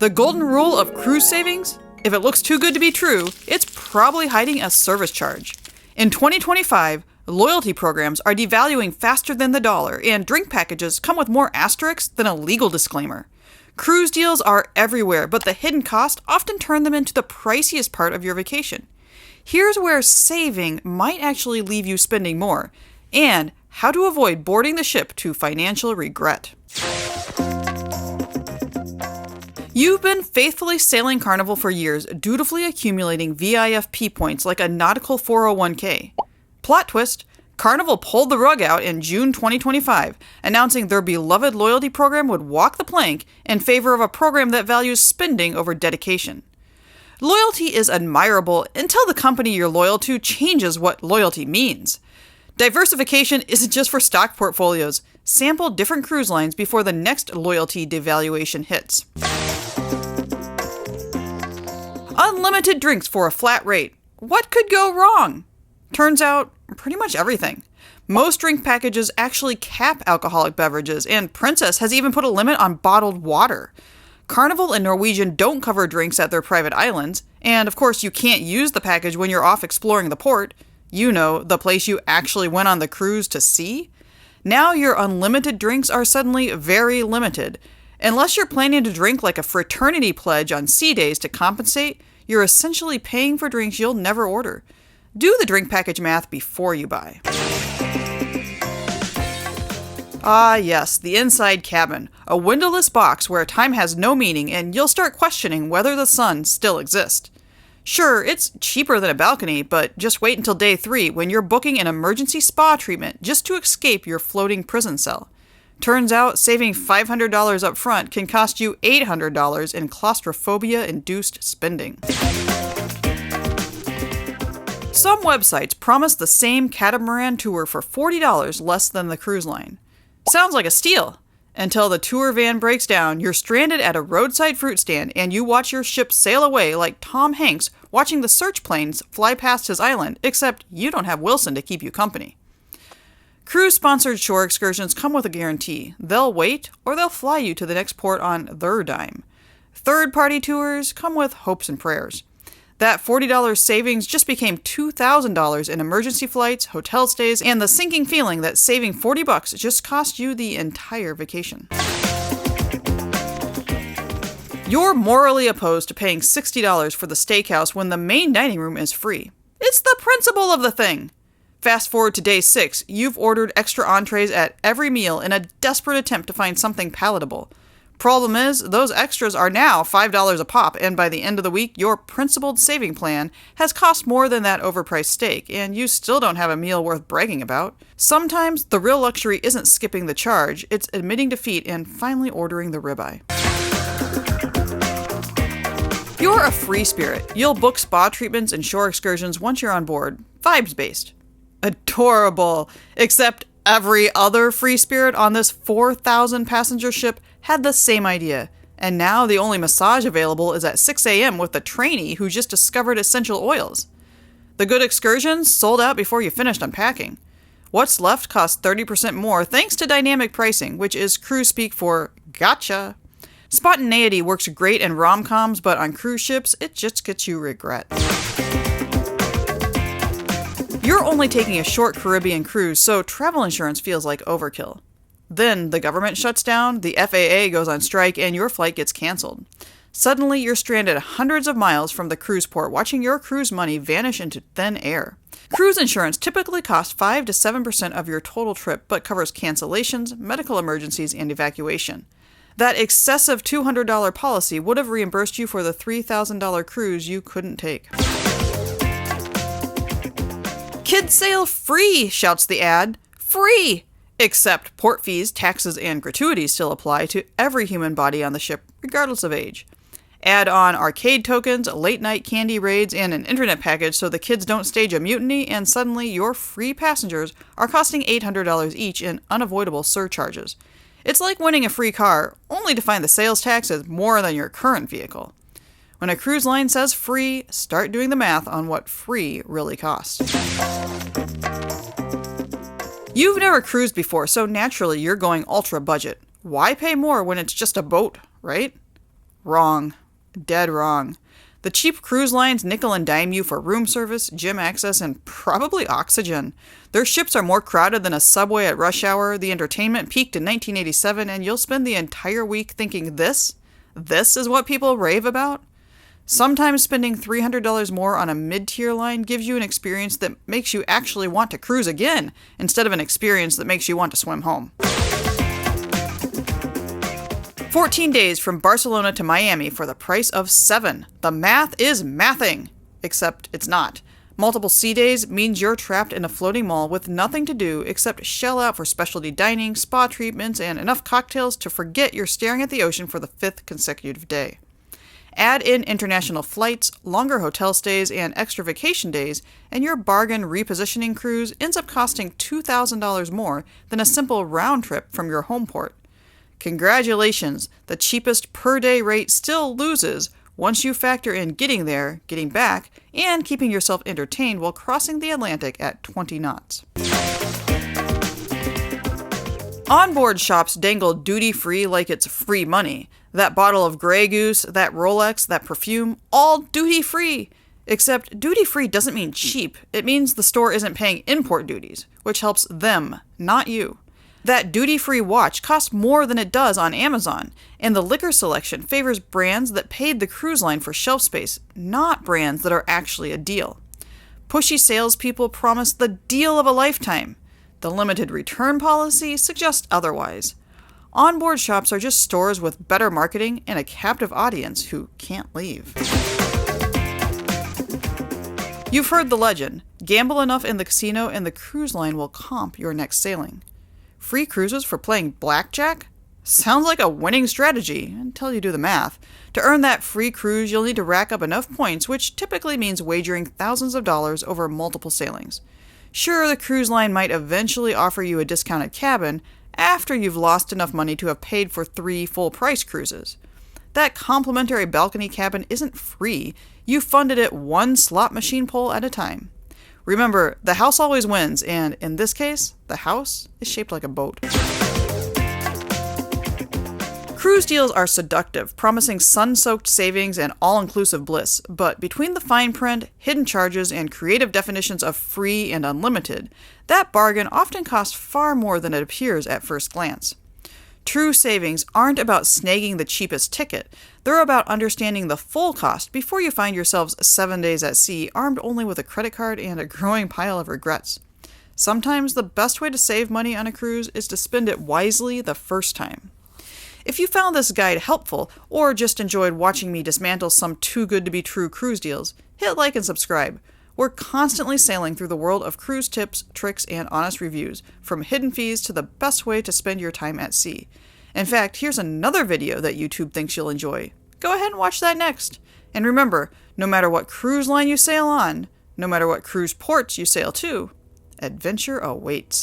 The golden rule of cruise savings? If it looks too good to be true, it's probably hiding a service charge. In 2025, loyalty programs are devaluing faster than the dollar, and drink packages come with more asterisks than a legal disclaimer. Cruise deals are everywhere, but the hidden cost often turn them into the priciest part of your vacation. Here's where saving might actually leave you spending more, and how to avoid boarding the ship to financial regret. You've been faithfully sailing Carnival for years, dutifully accumulating VIFP points like a nautical 401k. Plot twist, Carnival pulled the rug out in June 2025, announcing their beloved loyalty program would walk the plank in favor of a program that values spending over dedication. Loyalty is admirable until the company you're loyal to changes what loyalty means. Diversification isn't just for stock portfolios. Sample different cruise lines before the next loyalty devaluation hits. Unlimited drinks for a flat rate. What could go wrong? Turns out, pretty much everything. Most drink packages actually cap alcoholic beverages, and Princess has even put a limit on bottled water. Carnival and Norwegian don't cover drinks at their private islands, and of course you can't use the package when you're off exploring the port. You know, the place you actually went on the cruise to see. Now your unlimited drinks are suddenly very limited. Unless you're planning to drink like a fraternity pledge on sea days to compensate, you're essentially paying for drinks you'll never order. Do the drink package math before you buy. Ah yes, the inside cabin, a windowless box where time has no meaning and you'll start questioning whether the sun still exists. Sure, it's cheaper than a balcony, but just wait until day 3 when you're booking an emergency spa treatment just to escape your floating prison cell. Turns out saving $500 up front can cost you $800 in claustrophobia-induced spending. Some websites promise the same catamaran tour for $40 less than the cruise line. Sounds like a steal. Until the tour van breaks down, you're stranded at a roadside fruit stand and you watch your ship sail away like Tom Hanks watching the search planes fly past his island, except you don't have Wilson to keep you company. Cruise-sponsored shore excursions come with a guarantee. They'll wait, or they'll fly you to the next port on their dime. Third-party tours come with hopes and prayers. That $40 savings just became $2,000 in emergency flights, hotel stays, and the sinking feeling that saving $40 just cost you the entire vacation. You're morally opposed to paying $60 for the steakhouse when the main dining room is free. It's the principle of the thing. Fast forward to day 6, you've ordered extra entrees at every meal in a desperate attempt to find something palatable. Problem is, those extras are now $5 a pop, and by the end of the week, your principled saving plan has cost more than that overpriced steak, and you still don't have a meal worth bragging about. Sometimes, the real luxury isn't skipping the charge, it's admitting defeat and finally ordering the ribeye. You're a free spirit. You'll book spa treatments and shore excursions once you're on board. Vibes-based. Adorable. Except every other free spirit on this 4,000 passenger ship had the same idea. And now the only massage available is at 6 a.m. with the trainee who just discovered essential oils. The good excursions sold out before you finished unpacking. What's left costs 30% more thanks to dynamic pricing, which is cruise speak for gotcha. Spontaneity works great in rom-coms, but on cruise ships, it just gets you regret. You're only taking a short Caribbean cruise, so travel insurance feels like overkill. Then the government shuts down, the FAA goes on strike, and your flight gets canceled. Suddenly, you're stranded hundreds of miles from the cruise port, watching your cruise money vanish into thin air. Cruise insurance typically costs 5 to 7% of your total trip, but covers cancellations, medical emergencies, and evacuation. That excessive $200 policy would have reimbursed you for the $3,000 cruise you couldn't take. Kids sail free, shouts the ad. Free! Except port fees, taxes, and gratuities still apply to every human body on the ship, regardless of age. Add on arcade tokens, late-night candy raids, and an internet package so the kids don't stage a mutiny, and suddenly your free passengers are costing $800 each in unavoidable surcharges. It's like winning a free car, only to find the sales tax is more than your current vehicle. When a cruise line says free, start doing the math on what free really costs. You've never cruised before, so naturally you're going ultra budget. Why pay more when it's just a boat, right? Wrong. Dead wrong. The cheap cruise lines nickel and dime you for room service, gym access, and probably oxygen. Their ships are more crowded than a subway at rush hour, the entertainment peaked in 1987, and you'll spend the entire week thinking this is what people rave about? Sometimes spending $300 more on a mid-tier line gives you an experience that makes you actually want to cruise again, instead of an experience that makes you want to swim home. 14 days from Barcelona to Miami for the price of 7. The math is mathing! Except it's not. Multiple sea days means you're trapped in a floating mall with nothing to do except shell out for specialty dining, spa treatments, and enough cocktails to forget you're staring at the ocean for the 5th consecutive day. Add in international flights, longer hotel stays, and extra vacation days, and your bargain repositioning cruise ends up costing $2,000 more than a simple round trip from your home port. Congratulations, the cheapest per-day rate still loses once you factor in getting there, getting back, and keeping yourself entertained while crossing the Atlantic at 20 knots. Onboard shops dangle duty-free like it's free money. That bottle of Grey Goose, that Rolex, that perfume, all duty-free. Except duty-free doesn't mean cheap. It means the store isn't paying import duties, which helps them, not you. That duty-free watch costs more than it does on Amazon, and the liquor selection favors brands that paid the cruise line for shelf space, not brands that are actually a deal. Pushy salespeople promise the deal of a lifetime. The limited return policy suggests otherwise. Onboard shops are just stores with better marketing and a captive audience who can't leave. You've heard the legend. Gamble enough in the casino and the cruise line will comp your next sailing. Free cruises for playing blackjack? Sounds like a winning strategy, until you do the math. To earn that free cruise, you'll need to rack up enough points, which typically means wagering thousands of dollars over multiple sailings. Sure, the cruise line might eventually offer you a discounted cabin after you've lost enough money to have paid for 3 full-price cruises. That complimentary balcony cabin isn't free. You funded it one slot machine pull at a time. Remember, the house always wins, and in this case, the house is shaped like a boat. Cruise deals are seductive, promising sun-soaked savings and all-inclusive bliss, but between the fine print, hidden charges, and creative definitions of free and unlimited, that bargain often costs far more than it appears at first glance. True savings aren't about snagging the cheapest ticket. They're about understanding the full cost before you find yourselves 7 days at sea, armed only with a credit card and a growing pile of regrets. Sometimes the best way to save money on a cruise is to spend it wisely the first time. If you found this guide helpful, or just enjoyed watching me dismantle some too-good-to-be-true cruise deals, hit like and subscribe. We're constantly sailing through the world of cruise tips, tricks, and honest reviews, from hidden fees to the best way to spend your time at sea. In fact, here's another video that YouTube thinks you'll enjoy. Go ahead and watch that next. And remember, no matter what cruise line you sail on, no matter what cruise ports you sail to, adventure awaits.